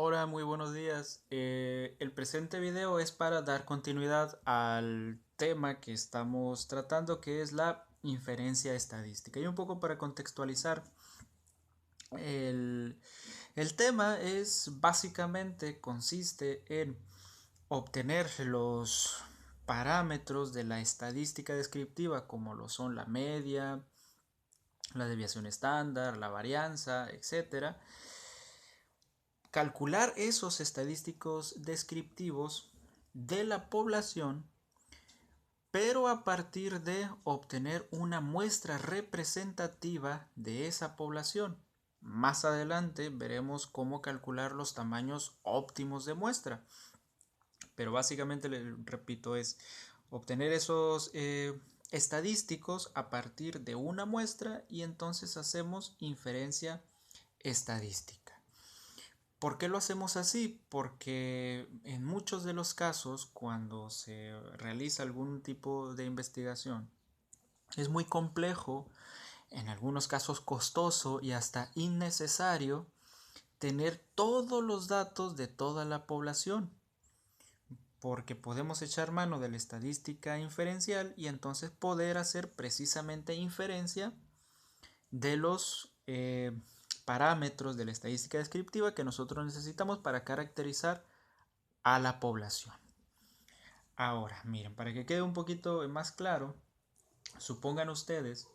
Hola, muy buenos días. El presente video es para dar continuidad al tema que estamos tratando, que es la inferencia estadística. Y un poco para contextualizar, el, el tema es básicamente consiste en obtener los parámetros de la estadística descriptiva, como lo son la media, la desviación estándar, la varianza, etcétera. Calcular esos estadísticos descriptivos de la población, pero a partir de obtener una muestra representativa de esa población. Más adelante veremos cómo calcular los tamaños óptimos de muestra, pero básicamente, le repito, es obtener esos estadísticos a partir de una muestra y entonces hacemos inferencia estadística. ¿Por qué lo hacemos así? Porque en muchos de los casos, cuando se realiza algún tipo de investigación, es muy complejo, en algunos casos costoso y hasta innecesario, tener todos los datos de toda la población, porque podemos echar mano de la estadística inferencial y entonces poder hacer precisamente inferencia de los parámetros de la estadística descriptiva que nosotros necesitamos para caracterizar a la población. Ahora, miren, para que quede un poquito más claro, supongan ustedes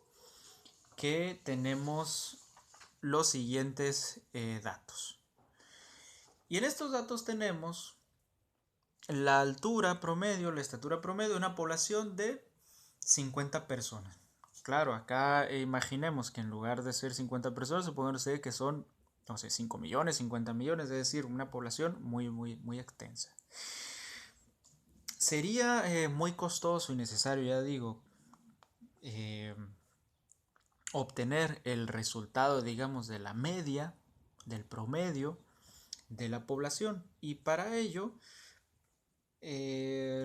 que tenemos los siguientes datos. Y en estos datos tenemos la altura promedio, la estatura promedio de una población de 50 personas. Claro, acá imaginemos que en lugar de ser 50 personas, supongan ustedes que son, no sé, 5 millones, 50 millones, es decir, una población muy extensa. Sería muy costoso y necesario, ya digo, eh, obtener el resultado, digamos, de la media, del promedio de la población. Y para ello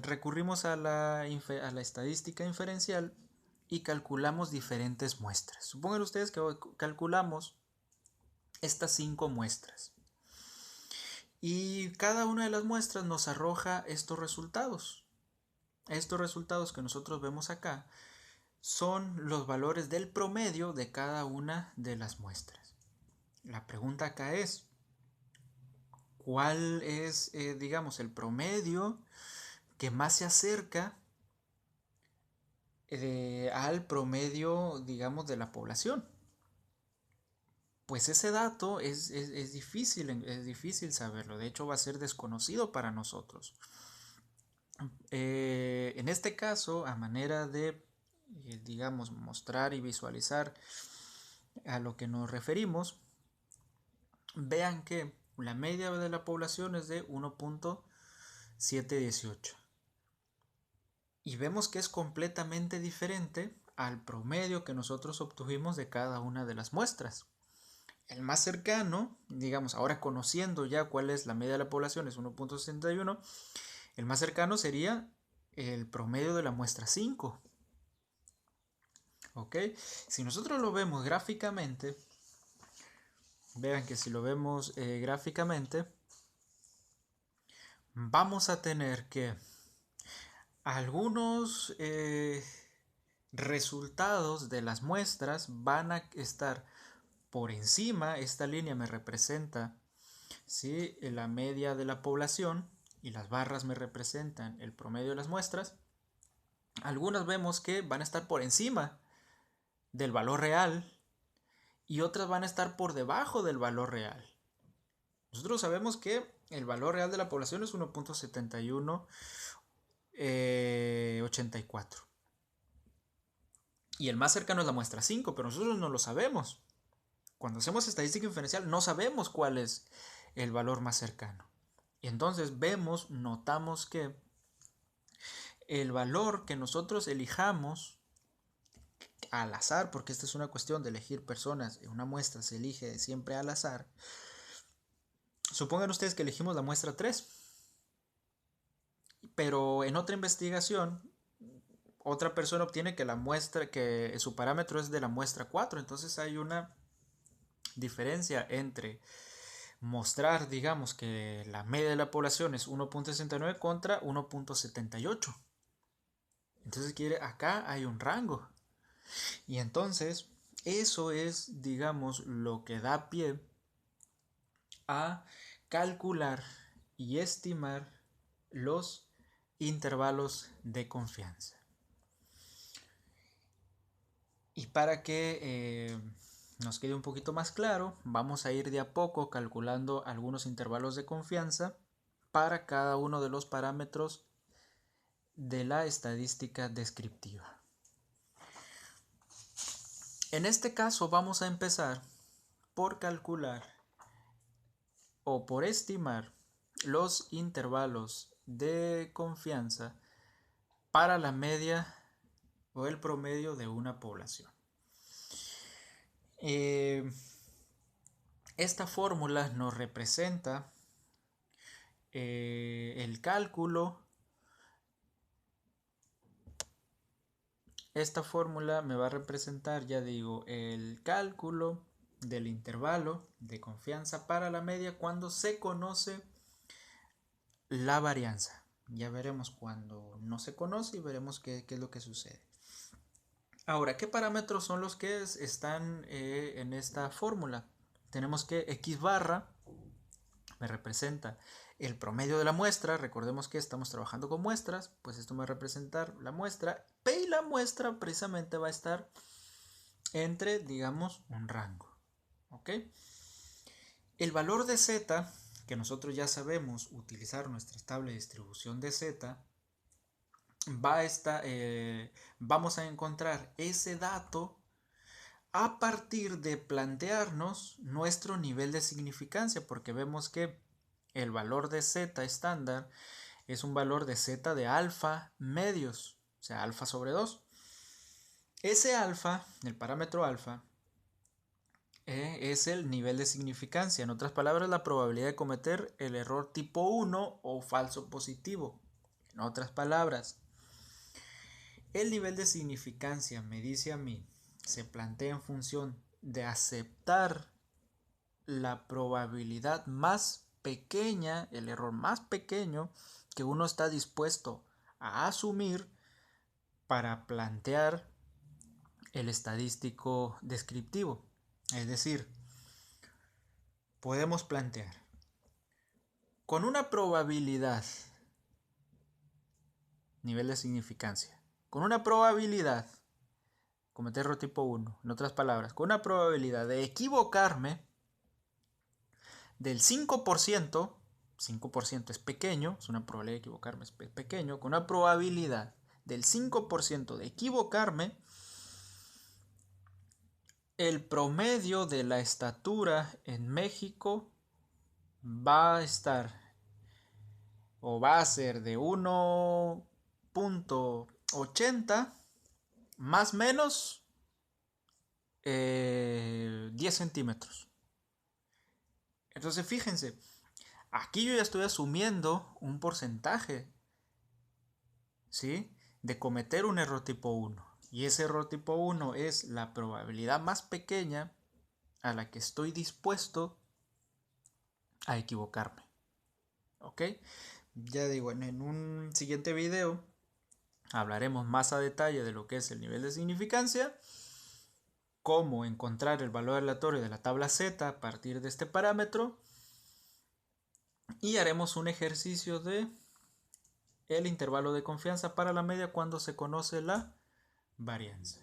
recurrimos a la estadística inferencial y calculamos diferentes muestras. Supongan ustedes que calculamos estas 5 muestras. Y cada una de las muestras nos arroja estos resultados. Estos resultados que nosotros vemos acá son los valores del promedio de cada una de las muestras. La pregunta acá es, ¿cuál es, digamos, el promedio que más se acerca al promedio, digamos, de la población? Pues ese dato es difícil saberlo, de hecho va a ser desconocido para nosotros. En este caso, a manera de, digamos, mostrar y visualizar a lo que nos referimos, vean que la media de la población es de 1.718 y vemos que es completamente diferente al promedio que nosotros obtuvimos de cada una de las muestras. El más cercano, digamos, ahora conociendo ya cuál es la media de la población, es 1.61, el más cercano sería el promedio de la muestra 5. ¿Ok? Si nosotros lo vemos gráficamente, vean que si lo vemos gráficamente, vamos a tener que algunos resultados de las muestras van a estar por encima. Esta línea me representa, ¿sí?, la media de la población y las barras me representan el promedio de las muestras. Algunas vemos que van a estar por encima del valor real y otras van a estar por debajo del valor real. Nosotros sabemos que el valor real de la población es 1.7184 y el más cercano es la muestra 5, pero nosotros no lo sabemos. Cuando hacemos estadística inferencial no sabemos cuál es el valor más cercano. Y entonces vemos, notamos que el valor que nosotros elijamos al azar, porque esta es una cuestión de elegir personas, una muestra se elige siempre al azar. Supongan ustedes que elegimos la muestra 3, pero en otra investigación otra persona obtiene que la muestra, que su parámetro es de la muestra 4, entonces hay una diferencia entre mostrar, digamos, que la media de la población es 1.69 contra 1.78. Entonces acá hay un rango. Y entonces eso es, digamos, lo que da pie a calcular y estimar los intervalos de confianza. Y para que nos quede un poquito más claro, vamos a ir de a poco calculando algunos intervalos de confianza para cada uno de los parámetros de la estadística descriptiva. En este caso vamos a empezar por calcular o por estimar los intervalos de confianza para la media o el promedio de una población. Esta fórmula nos representa el cálculo. Esta fórmula me va a representar, ya digo, el cálculo del intervalo de confianza para la media cuando se conoce la varianza. Ya veremos cuando no se conoce y veremos qué es lo que sucede. Ahora, ¿qué parámetros son los que están en esta fórmula? Tenemos que X barra me representa el promedio de la muestra. Recordemos que estamos trabajando con muestras, pues esto me va a representar la muestra. P y la muestra precisamente va a estar entre, digamos, un rango. ¿Ok? El valor de Z, que nosotros ya sabemos utilizar nuestra tabla de distribución de Z, vamos a encontrar ese dato a partir de plantearnos nuestro nivel de significancia, porque vemos que el valor de Z estándar es un valor de Z de alfa medios, o sea, alfa sobre 2. Ese alfa, el parámetro alfa, es el nivel de significancia. En otras palabras, la probabilidad de cometer el error tipo 1 o falso positivo. En otras palabras, el nivel de significancia, me dice a mí, se plantea en función de aceptar la probabilidad más pequeña, el error más pequeño que uno está dispuesto a asumir para plantear el estadístico descriptivo. Es decir, podemos plantear con una probabilidad, nivel de significancia, con una probabilidad, cometer error tipo 1, en otras palabras, con una probabilidad de equivocarme del 5%, 5% es pequeño, es una probabilidad de equivocarme, es pequeño, con una probabilidad del 5% de equivocarme, el promedio de la estatura en México va a estar o va a ser de 1.80 más menos 10 centímetros. Entonces fíjense, aquí yo ya estoy asumiendo un porcentaje, ¿sí?, de cometer un error tipo 1. Y ese error tipo 1 es la probabilidad más pequeña a la que estoy dispuesto a equivocarme. ¿Ok? Ya digo, en un siguiente video hablaremos más a detalle de lo que es el nivel de significancia, cómo encontrar el valor aleatorio de la tabla Z a partir de este parámetro, y haremos un ejercicio de el intervalo de confianza para la media cuando se conoce la varianza.